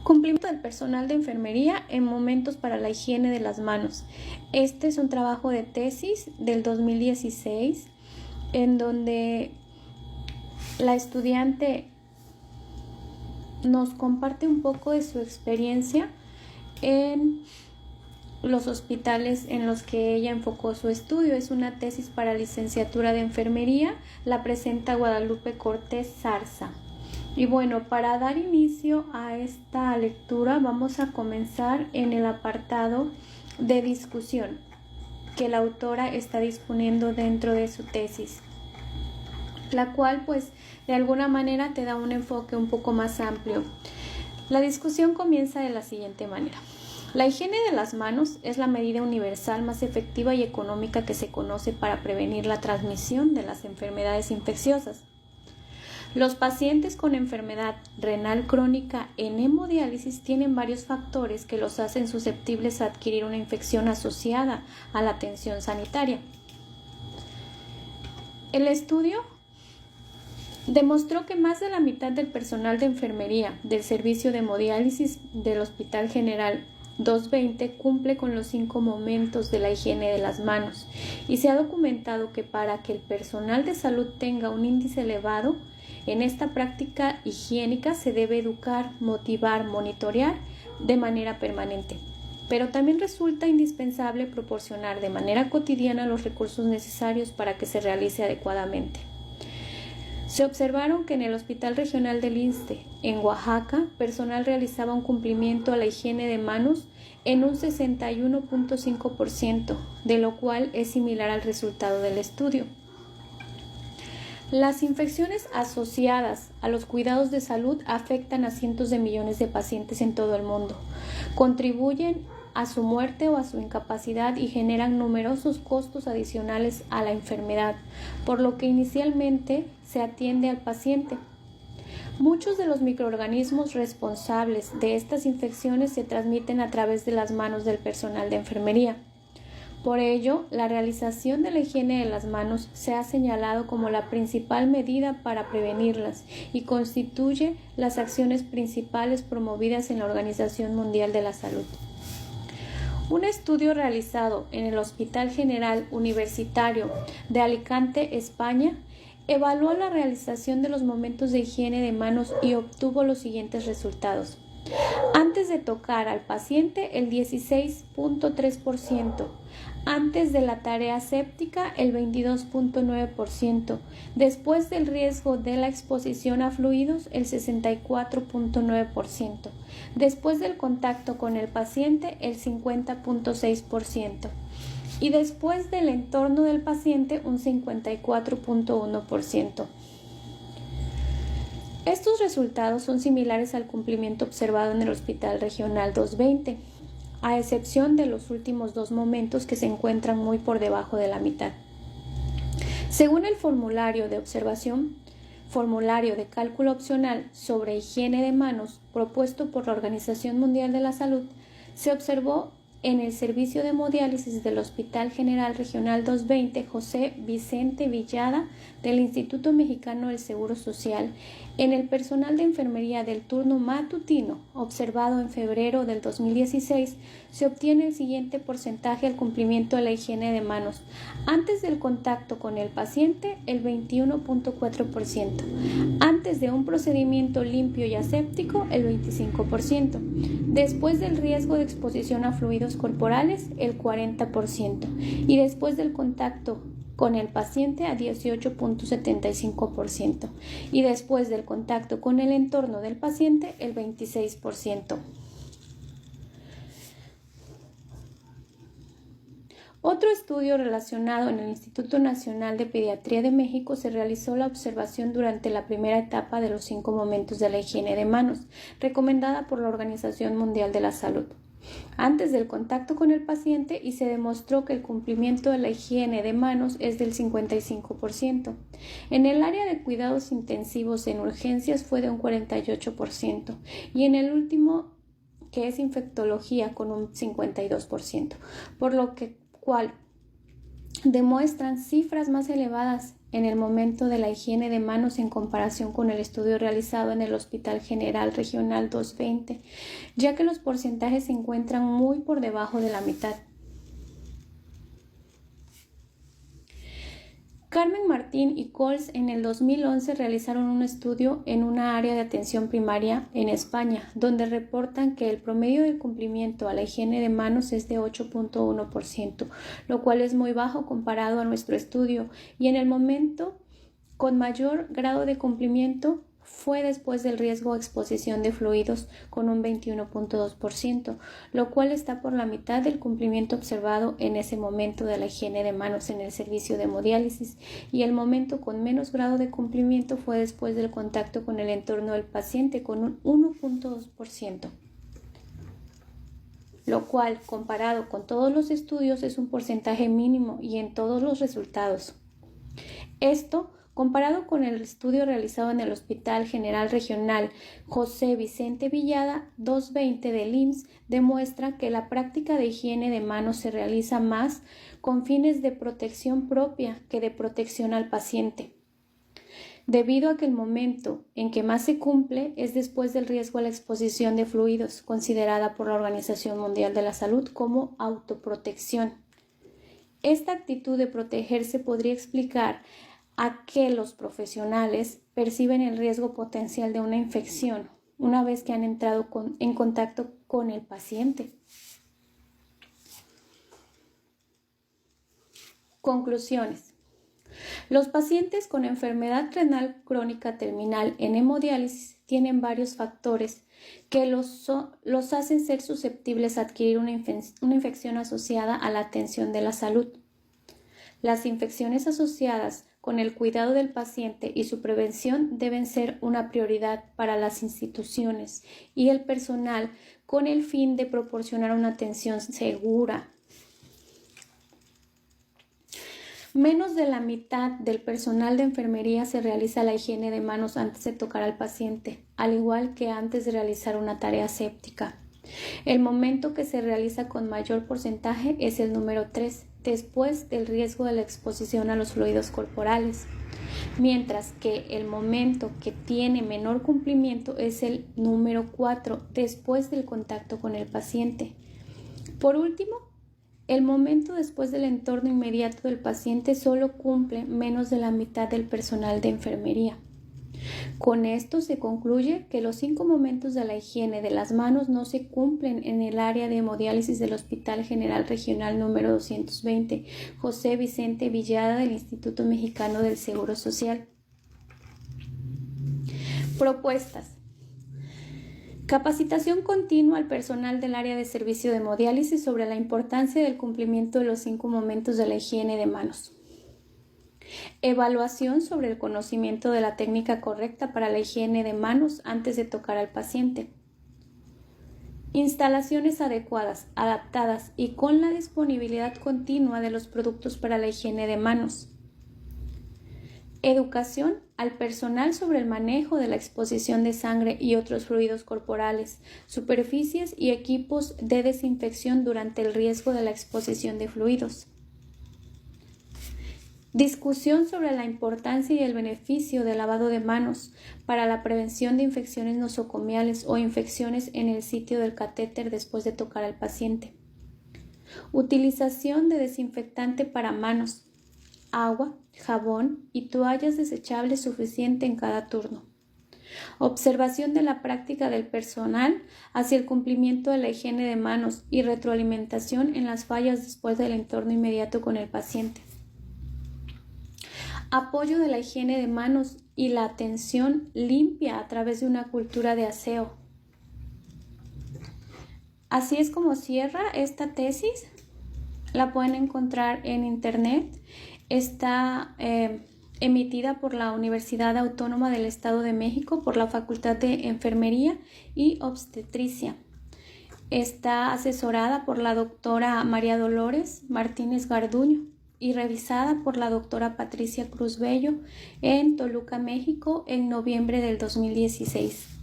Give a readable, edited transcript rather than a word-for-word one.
Cumplimiento del personal de enfermería en momentos para la higiene de las manos. Este es un trabajo de tesis del 2016 en donde la estudiante nos comparte un poco de su experiencia en los hospitales en los que ella enfocó su estudio. Es una tesis para licenciatura de enfermería, la presenta Guadalupe Cortés Zarza. Y bueno, para dar inicio a esta lectura vamos a comenzar en el apartado de discusión que la autora está disponiendo dentro de su tesis, la cual pues de alguna manera te da un enfoque un poco más amplio. La discusión comienza de la siguiente manera. La higiene de las manos es la medida universal más efectiva y económica que se conoce para prevenir la transmisión de las enfermedades infecciosas. Los pacientes con enfermedad renal crónica en hemodiálisis tienen varios factores que los hacen susceptibles a adquirir una infección asociada a la atención sanitaria. El estudio demostró que más de la mitad del personal de enfermería del servicio de hemodiálisis del Hospital General 220 cumple con los 5 momentos de la higiene de las manos, y se ha documentado que para que el personal de salud tenga un índice elevado en esta práctica higiénica se debe educar, motivar, monitorear de manera permanente. Pero también resulta indispensable proporcionar de manera cotidiana los recursos necesarios para que se realice adecuadamente. Se observaron que en el Hospital Regional del ISSSTE, en Oaxaca, personal realizaba un cumplimiento a la higiene de manos en un 61.5%, de lo cual es similar al resultado del estudio. Las infecciones asociadas a los cuidados de salud afectan a cientos de millones de pacientes en todo el mundo, contribuyen a su muerte o a su incapacidad y generan numerosos costos adicionales a la enfermedad, por lo que inicialmente se atiende al paciente. Muchos de los microorganismos responsables de estas infecciones se transmiten a través de las manos del personal de enfermería. Por ello, la realización de la higiene de las manos se ha señalado como la principal medida para prevenirlas y constituye las acciones principales promovidas en la Organización Mundial de la Salud. Un estudio realizado en el Hospital General Universitario de Alicante, España, evaluó la realización de los momentos de higiene de manos y obtuvo los siguientes resultados. Antes de tocar al paciente, el 16.3%. Antes de la tarea séptica, el 22.9%. Después del riesgo de la exposición a fluidos, el 64.9%. Después del contacto con el paciente, el 50.6%. Y después del entorno del paciente, un 54.1%. Estos resultados son similares al cumplimiento observado en el Hospital Regional 220, a excepción de los últimos 2 momentos que se encuentran muy por debajo de la mitad. Según el formulario de cálculo opcional sobre higiene de manos propuesto por la Organización Mundial de la Salud, se observó en el servicio de hemodiálisis del Hospital General Regional 220 José Vicente Villada del Instituto Mexicano del Seguro Social, en el personal de enfermería del turno matutino observado en febrero del 2016, se obtiene el siguiente porcentaje al cumplimiento de la higiene de manos. Antes del contacto con el paciente, el 21.4%. Antes de un procedimiento limpio y aséptico, el 25%. Después del riesgo de exposición a fluidos corporales, el 40%. Y después del contacto con el paciente, a 18.75%. Y después del contacto con el entorno del paciente, el 26%. Otro estudio relacionado en el Instituto Nacional de Pediatría de México se realizó la observación durante la primera etapa de los 5 momentos de la higiene de manos, recomendada por la Organización Mundial de la Salud, antes del contacto con el paciente, y se demostró que el cumplimiento de la higiene de manos es del 55%. En el área de cuidados intensivos en urgencias fue de un 48% y en el último, que es infectología, con un 52%, por lo que cual demuestran cifras más elevadas en el momento de la higiene de manos en comparación con el estudio realizado en el Hospital General Regional 220, ya que los porcentajes se encuentran muy por debajo de la mitad. Carmen Martín y Coles en el 2011 realizaron un estudio en una área de atención primaria en España, donde reportan que el promedio del cumplimiento a la higiene de manos es de 8.1%, lo cual es muy bajo comparado a nuestro estudio, y en el momento con mayor grado de cumplimiento fue después del riesgo de exposición de fluidos con un 21.2%, lo cual está por la mitad del cumplimiento observado en ese momento de la higiene de manos en el servicio de hemodiálisis, y el momento con menos grado de cumplimiento fue después del contacto con el entorno del paciente con un 1.2%, lo cual, comparado con todos los estudios, es un porcentaje mínimo y en todos los resultados. Esto comparado con el estudio realizado en el Hospital General Regional José Vicente Villada 220 del IMSS, demuestra que la práctica de higiene de manos se realiza más con fines de protección propia que de protección al paciente, debido a que el momento en que más se cumple es después del riesgo a la exposición de fluidos, considerada por la Organización Mundial de la Salud como autoprotección. Esta actitud de protegerse podría explicar a que los profesionales perciben el riesgo potencial de una infección una vez que han entrado en contacto con el paciente. Conclusiones. Los pacientes con enfermedad renal crónica terminal en hemodiálisis tienen varios factores que los hacen ser susceptibles a adquirir una infección asociada a la atención de la salud. Las infecciones asociadas con el cuidado del paciente y su prevención deben ser una prioridad para las instituciones y el personal con el fin de proporcionar una atención segura. Menos de la mitad del personal de enfermería se realiza la higiene de manos antes de tocar al paciente, al igual que antes de realizar una tarea séptica. El momento que se realiza con mayor porcentaje es el número 3, después del riesgo de la exposición a los fluidos corporales, mientras que el momento que tiene menor cumplimiento es el número 4, después del contacto con el paciente. Por último, el momento después del entorno inmediato del paciente solo cumple menos de la mitad del personal de enfermería. Con esto se concluye que los 5 momentos de la higiene de las manos no se cumplen en el área de hemodiálisis del Hospital General Regional número 220, José Vicente Villada del Instituto Mexicano del Seguro Social. Propuestas. Capacitación continua al personal del área de servicio de hemodiálisis sobre la importancia del cumplimiento de los 5 momentos de la higiene de manos. Evaluación sobre el conocimiento de la técnica correcta para la higiene de manos antes de tocar al paciente. Instalaciones adecuadas, adaptadas y con la disponibilidad continua de los productos para la higiene de manos. Educación al personal sobre el manejo de la exposición de sangre y otros fluidos corporales, superficies y equipos de desinfección durante el riesgo de la exposición de fluidos. Discusión sobre la importancia y el beneficio del lavado de manos para la prevención de infecciones nosocomiales o infecciones en el sitio del catéter después de tocar al paciente. Utilización de desinfectante para manos, agua, jabón y toallas desechables suficiente en cada turno. Observación de la práctica del personal hacia el cumplimiento de la higiene de manos y retroalimentación en las fallas después del entorno inmediato con el paciente. Apoyo de la higiene de manos y la atención limpia a través de una cultura de aseo. Así es como cierra esta tesis. La pueden encontrar en internet. Está emitida por la Universidad Autónoma del Estado de México, por la Facultad de Enfermería y Obstetricia. Está asesorada por la doctora María Dolores Martínez Garduño y revisada por la doctora Patricia Cruz Bello en Toluca, México, en noviembre del 2016.